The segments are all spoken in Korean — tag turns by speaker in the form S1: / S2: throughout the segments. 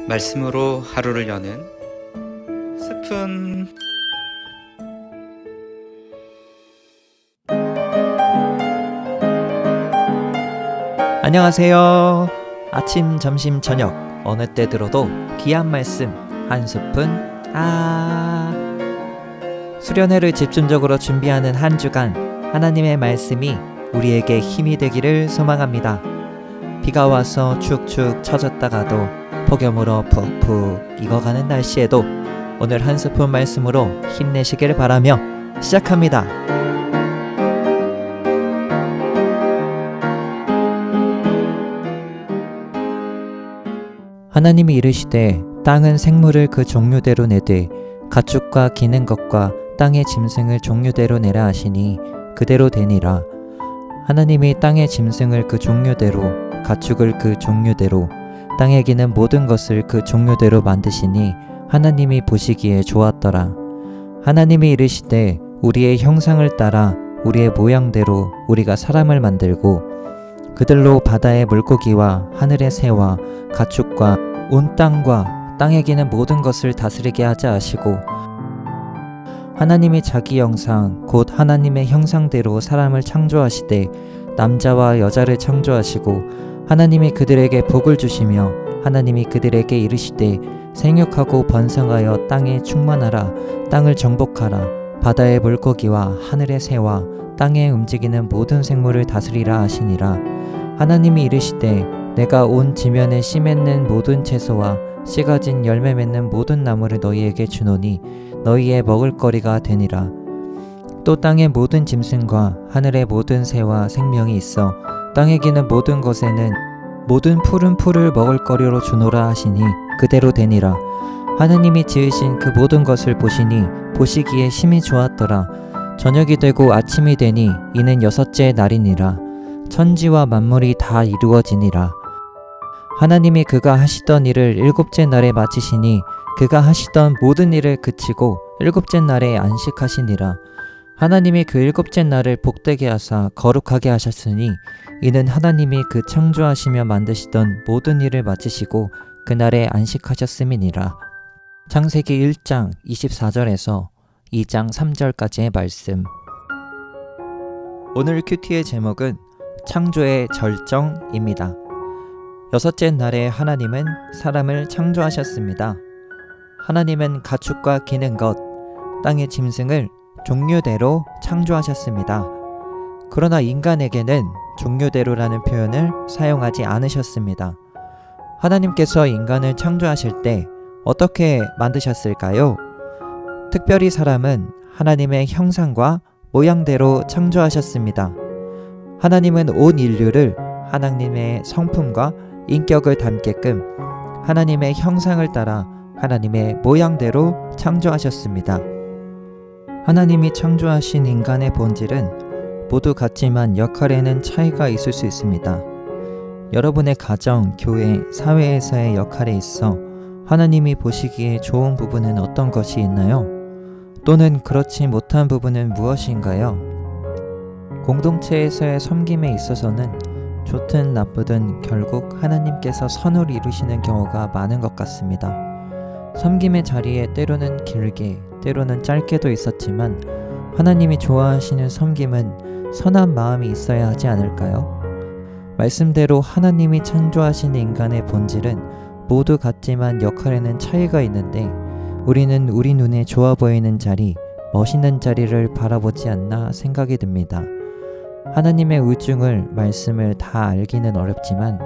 S1: 말씀으로 하루를 여는 스푼.
S2: 안녕하세요. 아침, 점심, 저녁 어느 때 들어도 귀한 말씀 한 스푼. 수련회를 집중적으로 준비하는 한 주간 하나님의 말씀이 우리에게 힘이 되기를 소망합니다. 비가 와서 축축 처졌다가도 폭염으로 푹푹 익어가는 날씨에도 오늘 한 스푼 말씀으로 힘내시길 바라며 시작합니다. 하나님이 이르시되 땅은 생물을 그 종류대로 내되 가축과 기는 것과 땅의 짐승을 종류대로 내라 하시니 그대로 되니라. 하나님이 땅의 짐승을 그 종류대로, 가축을 그 종류대로, 땅에 기는 모든 것을 그 종류대로 만드시니 하나님이 보시기에 좋았더라. 하나님이 이르시되 우리의 형상을 따라 우리의 모양대로 우리가 사람을 만들고 그들로 바다의 물고기와 하늘의 새와 가축과 온 땅과 땅에 기는 모든 것을 다스리게 하자 하시고, 하나님이 자기 형상 곧 하나님의 형상대로 사람을 창조하시되 남자와 여자를 창조하시고 하나님이 그들에게 복을 주시며 하나님이 그들에게 이르시되 생육하고 번성하여 땅에 충만하라. 땅을 정복하라. 바다의 물고기와 하늘의 새와 땅에 움직이는 모든 생물을 다스리라 하시니라. 하나님이 이르시되 내가 온 지면에 씨 맺는 모든 채소와 씨 가진 열매 맺는 모든 나무를 너희에게 주노니 너희의 먹을거리가 되니라. 또 땅의 모든 짐승과 하늘의 모든 새와 생명이 있어 땅에 기는 모든 것에는 모든 푸른 풀을 먹을거리로 주노라 하시니 그대로 되니라. 하나님이 지으신 그 모든 것을 보시니 보시기에 심히 좋았더라. 저녁이 되고 아침이 되니 이는 여섯째 날이니라. 천지와 만물이 다 이루어지니라. 하나님이 그가 하시던 일을 일곱째 날에 마치시니 그가 하시던 모든 일을 그치고 일곱째 날에 안식하시니라. 하나님이 그 일곱째 날을 복되게 하사 거룩하게 하셨으니 이는 하나님이 그 창조하시며 만드시던 모든 일을 마치시고 그날에 안식하셨음이니라. 창세기 1장 24절에서 2장 3절까지의 말씀. 오늘 큐티의 제목은 창조의 절정입니다. 여섯째 날에 하나님은 사람을 창조하셨습니다. 하나님은 가축과 기는 것, 땅의 짐승을 종류대로 창조하셨습니다. 그러나 인간에게는 종류대로라는 표현을 사용하지 않으셨습니다. 하나님께서 인간을 창조하실 때 어떻게 만드셨을까요? 특별히 사람은 하나님의 형상과 모양대로 창조하셨습니다. 하나님은 온 인류를 하나님의 성품과 인격을 담게끔 하나님의 형상을 따라 하나님의 모양대로 창조하셨습니다. 하나님이 창조하신 인간의 본질은 모두 같지만 역할에는 차이가 있을 수 있습니다. 여러분의 가정, 교회, 사회에서의 역할에 있어 하나님이 보시기에 좋은 부분은 어떤 것이 있나요? 또는 그렇지 못한 부분은 무엇인가요? 공동체에서의 섬김에 있어서는 좋든 나쁘든 결국 하나님께서 선을 이루시는 경우가 많은 것 같습니다. 섬김의 자리에 때로는 길게, 때로는 짧게도 있었지만 하나님이 좋아하시는 섬김은 선한 마음이 있어야 하지 않을까요? 말씀대로 하나님이 창조하신 인간의 본질은 모두 같지만 역할에는 차이가 있는데 우리는 우리 눈에 좋아 보이는 자리, 멋있는 자리를 바라보지 않나 생각이 듭니다. 하나님의 의중을, 말씀을 다 알기는 어렵지만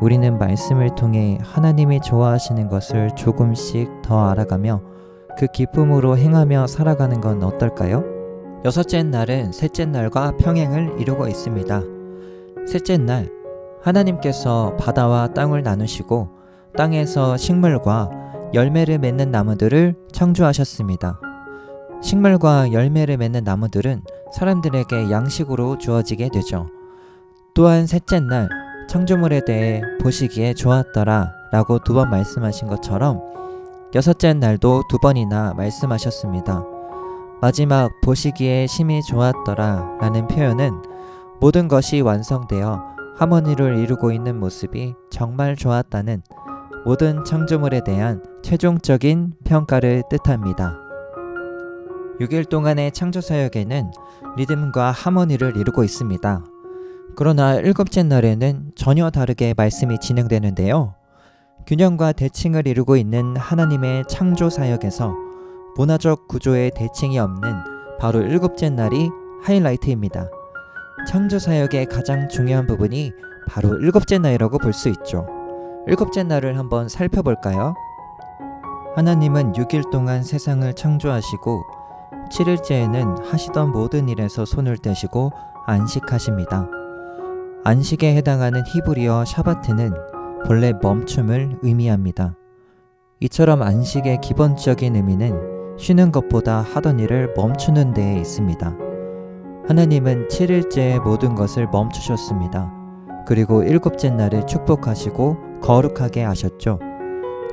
S2: 우리는 말씀을 통해 하나님이 좋아하시는 것을 조금씩 더 알아가며 그 기쁨으로 행하며 살아가는 건 어떨까요? 여섯째 날은 셋째 날과 평행을 이루고 있습니다. 셋째 날, 하나님께서 바다와 땅을 나누시고 땅에서 식물과 열매를 맺는 나무들을 창조하셨습니다. 식물과 열매를 맺는 나무들은 사람들에게 양식으로 주어지게 되죠. 또한 셋째 날, 창조물에 대해 보시기에 좋았더라 라고 2번 말씀하신 것처럼 여섯째 날도 2번이나 말씀하셨습니다. 마지막 보시기에 심히 좋았더라 라는 표현은 모든 것이 완성되어 하모니를 이루고 있는 모습이 정말 좋았다는 모든 창조물에 대한 최종적인 평가를 뜻합니다. 6일 동안의 창조사역에는 리듬과 하모니를 이루고 있습니다. 그러나 일곱째 날에는 전혀 다르게 말씀이 진행되는데요. 균형과 대칭을 이루고 있는 하나님의 창조사역에서 문화적 구조의 대칭이 없는 바로 일곱째 날이 하이라이트입니다. 창조사역의 가장 중요한 부분이 바로 일곱째 날이라고 볼 수 있죠. 일곱째 날을 한번 살펴볼까요? 하나님은 6일 동안 세상을 창조하시고 7일째에는 하시던 모든 일에서 손을 떼시고 안식하십니다. 안식에 해당하는 히브리어 샤바트는 본래 멈춤을 의미합니다. 이처럼 안식의 기본적인 의미는 쉬는 것보다 하던 일을 멈추는 데에 있습니다. 하나님은 7일째에 모든 것을 멈추셨습니다. 그리고 일곱째 날을 축복하시고 거룩하게 하셨죠.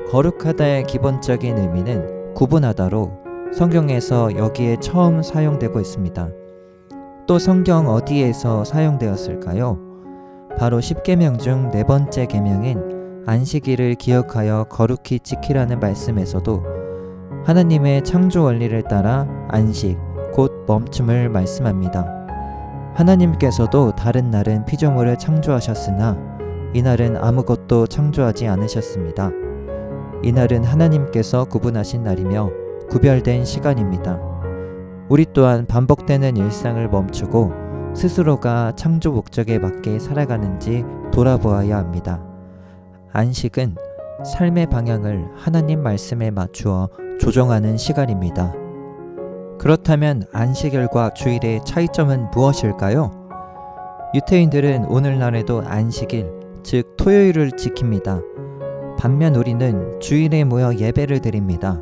S2: 거룩하다의 기본적인 의미는 구분하다로 성경에서 여기에 처음 사용되고 있습니다. 또 성경 어디에서 사용되었을까요? 바로 10계명 중 네 번째 계명인 안식일을 기억하여 거룩히 지키라는 말씀에서도 하나님의 창조 원리를 따라 안식, 곧 멈춤을 말씀합니다. 하나님께서도 다른 날은 피조물을 창조하셨으나 이날은 아무것도 창조하지 않으셨습니다. 이날은 하나님께서 구분하신 날이며 구별된 시간입니다. 우리 또한 반복되는 일상을 멈추고 스스로가 창조 목적에 맞게 살아가는지 돌아보아야 합니다. 안식은 삶의 방향을 하나님 말씀에 맞추어 조정하는 시간입니다. 그렇다면 안식일과 주일의 차이점은 무엇일까요? 유태인들은 오늘날에도 안식일, 즉 토요일을 지킵니다. 반면 우리는 주일에 모여 예배를 드립니다.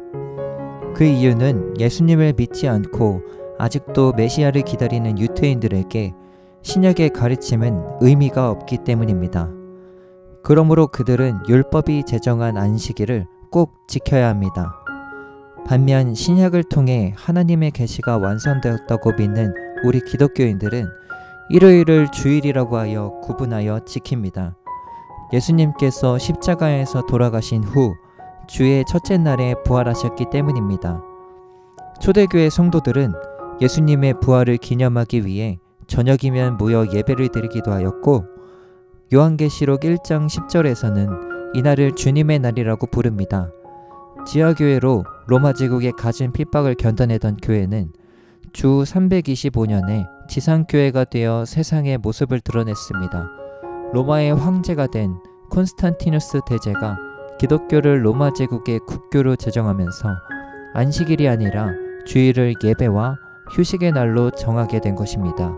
S2: 그 이유는 예수님을 믿지 않고 아직도 메시아를 기다리는 유태인들에게 신약의 가르침은 의미가 없기 때문입니다. 그러므로 그들은 율법이 제정한 안식일을 꼭 지켜야 합니다. 반면 신약을 통해 하나님의 계시가 완성되었다고 믿는 우리 기독교인들은 일요일을 주일이라고 하여 구분하여 지킵니다. 예수님께서 십자가에서 돌아가신 후 주의 첫째 날에 부활하셨기 때문입니다. 초대교회 성도들은 예수님의 부활을 기념하기 위해 저녁이면 모여 예배를 드리기도 하였고 요한계시록 1장 10절에서는 이날을 주님의 날이라고 부릅니다. 지하교회로 로마 제국의 갖은 핍박을 견뎌내던 교회는 주 325년에 지상교회가 되어 세상의 모습을 드러냈습니다. 로마의 황제가 된 콘스탄티누스 대제가 기독교를 로마 제국의 국교로 제정하면서 안식일이 아니라 주일을 예배와 휴식의 날로 정하게 된 것입니다.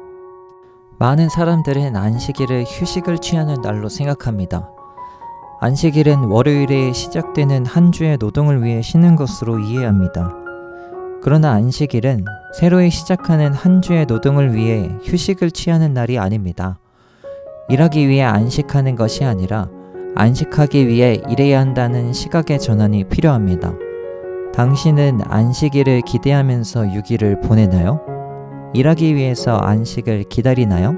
S2: 많은 사람들은 안식일을 휴식을 취하는 날로 생각합니다. 안식일은 월요일에 시작되는 한 주의 노동을 위해 쉬는 것으로 이해합니다. 그러나 안식일은 새로이 시작하는 한 주의 노동을 위해 휴식을 취하는 날이 아닙니다. 일하기 위해 안식하는 것이 아니라 안식하기 위해 일해야 한다는 시각의 전환이 필요합니다. 당신은 안식일을 기대하면서 6일을 보내나요? 일하기 위해서 안식을 기다리나요?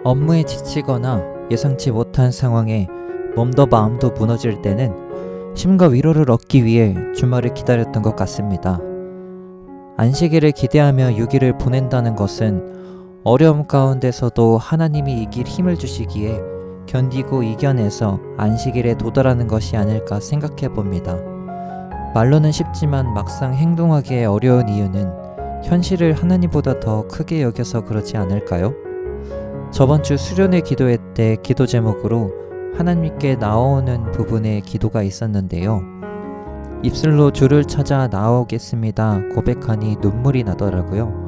S2: 업무에 지치거나 예상치 못한 상황에 몸도 마음도 무너질 때는 쉼과 위로를 얻기 위해 주말을 기다렸던 것 같습니다. 안식일을 기대하며 6일을 보낸다는 것은 어려움 가운데서도 하나님이 이길 힘을 주시기에 견디고 이겨내서 안식일에 도달하는 것이 아닐까 생각해 봅니다. 말로는 쉽지만 막상 행동하기에 어려운 이유는 현실을 하나님보다 더 크게 여겨서 그렇지 않을까요? 저번 주 수련회 기도회 때 기도 제목으로 하나님께 나오는 부분의 기도가 있었는데요. 입술로 주를 찾아 나오겠습니다 고백하니 눈물이 나더라고요.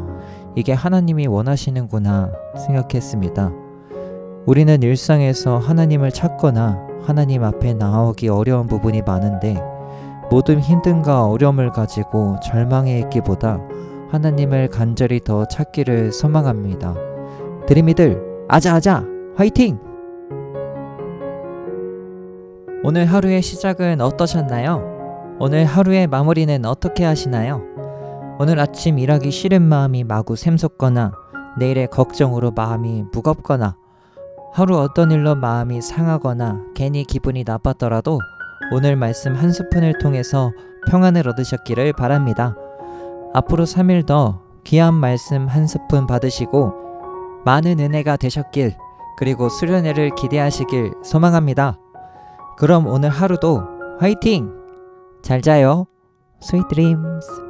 S2: 이게 하나님이 원하시는구나 생각했습니다. 우리는 일상에서 하나님을 찾거나 하나님 앞에 나오기 어려운 부분이 많은데 모든 힘듦과 어려움을 가지고 절망해 있기보다 하나님을 간절히 더 찾기를 소망합니다. 드림이들 아자아자 화이팅! 오늘 하루의 시작은 어떠셨나요? 오늘 하루의 마무리는 어떻게 하시나요? 오늘 아침 일하기 싫은 마음이 마구 샘솟거나 내일의 걱정으로 마음이 무겁거나 하루 어떤 일로 마음이 상하거나 괜히 기분이 나빴더라도 오늘 말씀 한 스푼을 통해서 평안을 얻으셨기를 바랍니다. 앞으로 3일 더 귀한 말씀 한 스푼 받으시고 많은 은혜가 되셨길, 그리고 수련회를 기대하시길 소망합니다. 그럼 오늘 하루도 화이팅! 잘 자요. 스윗 드림스.